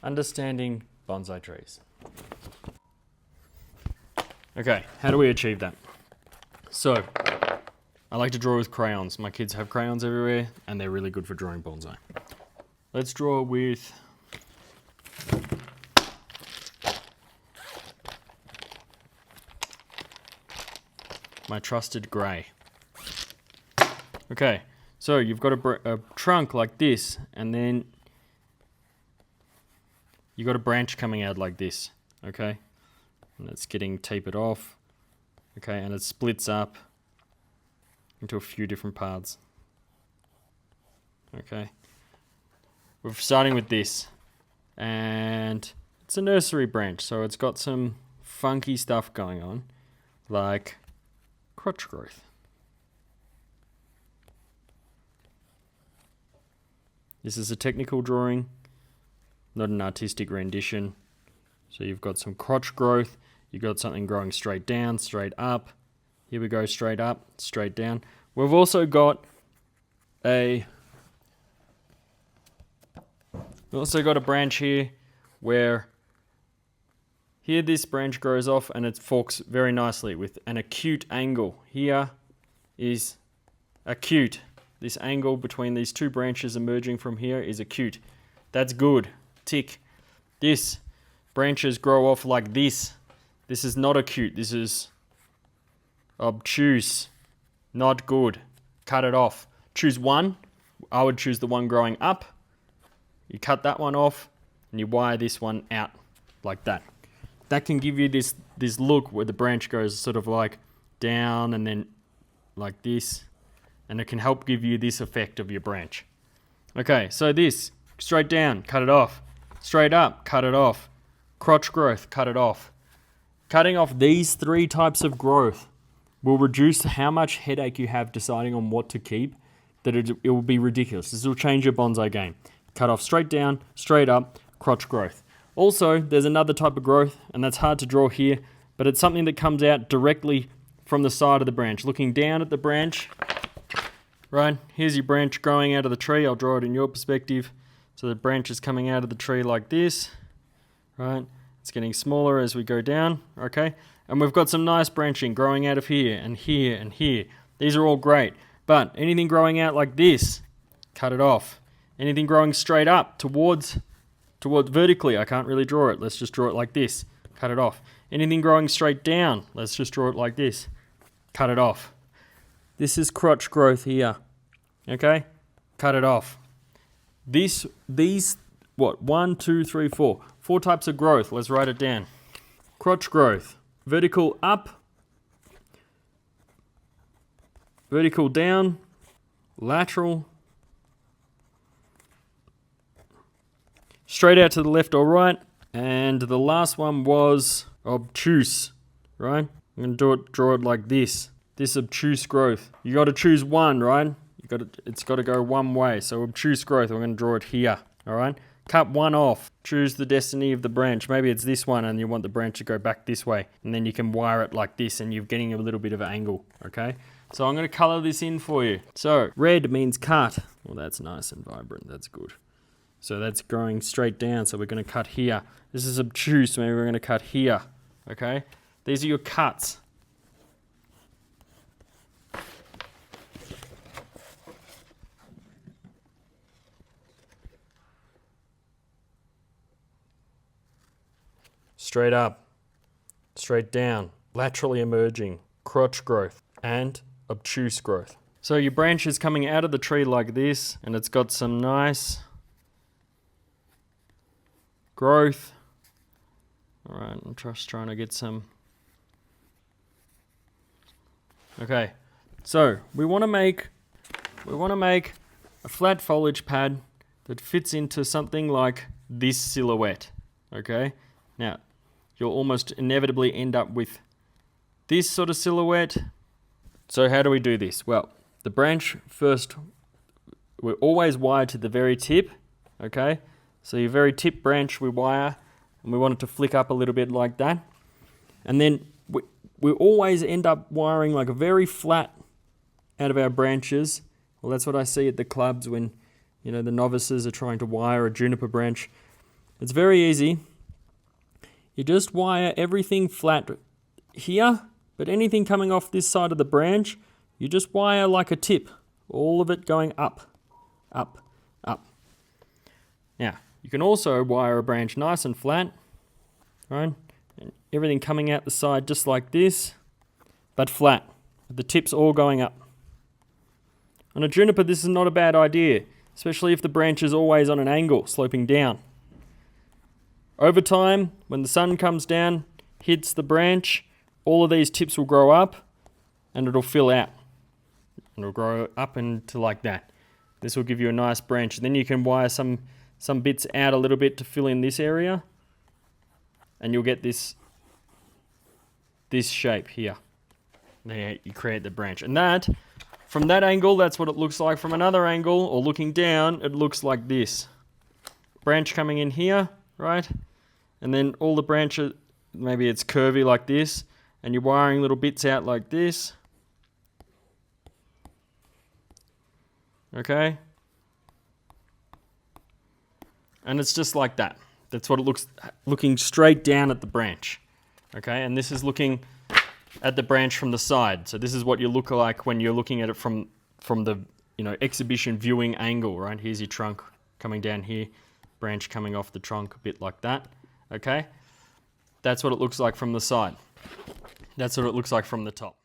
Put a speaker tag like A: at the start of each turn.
A: understanding bonsai trees. Okay, how do we achieve that? So, I like to draw with crayons. My kids have crayons everywhere and they're really good for drawing bonsai. Let's draw with my trusted grey. Okay, so you've got a trunk like this, and then you've got a branch coming out like this, okay? And it's getting tapered off, okay, and it splits up into a few different parts, okay? We're starting with this, and it's a nursery branch, so it's got some funky stuff going on, like crotch growth. This is a technical drawing, not an artistic rendition. So you've got some crotch growth, you've got something growing straight down, straight up. Here we go, straight up, straight down. We've also got a branch here where here this branch grows off and it forks very nicely with an acute angle. Here is acute. This angle between these two branches emerging from here is acute. That's good. Tick. This branches grow off like this. This is not acute. This is obtuse. Not good. Cut it off. Choose one. I would choose the one growing up. You cut that one off and you wire this one out like that. That can give you this look where the branch goes sort of like down and then like this. And it can help give you this effect of your branch. Okay, so this, straight down, cut it off. Straight up, cut it off. Crotch growth, cut it off. Cutting off these three types of growth will reduce how much headache you have deciding on what to keep, that it will be ridiculous. This will change your bonsai game. Cut off straight down, straight up, crotch growth. Also, there's another type of growth, and that's hard to draw here, but it's something that comes out directly from the side of the branch. Looking down at the branch, right, here's your branch growing out of the tree. I'll draw it in your perspective. So the branch is coming out of the tree like this, right? It's getting smaller as we go down, okay? And we've got some nice branching growing out of here and here and here. These are all great. But anything growing out like this, cut it off. Anything growing straight up towards vertically, I can't really draw it. Let's just draw it like this. Cut it off. Anything growing straight down, let's just draw it like this. Cut it off. This is crotch growth here, okay? Cut it off. These, what, 1, 2, 3, 4. 4 types of growth, let's write it down. Crotch growth, vertical up, vertical down, lateral, straight out to the left or right, and the last one was obtuse, right? I'm going to draw it like this. This obtuse growth. You got to choose one, right? It's got to go one way. So obtuse growth, I'm going to draw it here, all right? Cut one off. Choose the destiny of the branch. Maybe it's this one and you want the branch to go back this way. And then you can wire it like this and you're getting a little bit of an angle, okay? So I'm going to color this in for you. So red means cut. Well, that's nice and vibrant. That's good. So that's growing straight down. So we're going to cut here. This is obtuse. Maybe we're going to cut here, okay? These are your cuts. Straight up, straight down, laterally emerging, crotch growth, and obtuse growth. So your branch is coming out of the tree like this, and it's got some nice growth. All right, I'm just trying to get some. Okay, so we want to make a flat foliage pad that fits into something like this silhouette. Okay, now you'll almost inevitably end up with this sort of silhouette. So how do we do this? Well, the branch first, we're always wired to the very tip, okay? So your very tip branch we wire, and we want it to flick up a little bit like that. And then we always end up wiring like a very flat out of our branches. Well, that's what I see at the clubs when, you know, the novices are trying to wire a juniper branch. It's very easy. You just wire everything flat here, but anything coming off this side of the branch, you just wire like a tip. All of it going up, up, up. Now, you can also wire a branch nice and flat, right? And everything coming out the side just like this, but flat, with the tips all going up. On a juniper, this is not a bad idea, especially if the branch is always on an angle, sloping down. Over time, when the sun comes down, hits the branch, all of these tips will grow up and it'll fill out. It'll grow up into like that. This will give you a nice branch. Then you can wire some bits out a little bit to fill in this area, and you'll get this shape here. There you create the branch. And that, from that angle, that's what it looks like. From another angle, or looking down, it looks like this. Branch coming in here, right? And then all the branches, maybe it's curvy like this, and you're wiring little bits out like this. Okay? And it's just like that. That's what it looks, looking straight down at the branch. Okay? And this is looking at the branch from the side. So this is what you look like when you're looking at it from the, you know, exhibition viewing angle, right? Here's your trunk coming down here, branch coming off the trunk, a bit like that. Okay? That's what it looks like from the side. That's what it looks like from the top.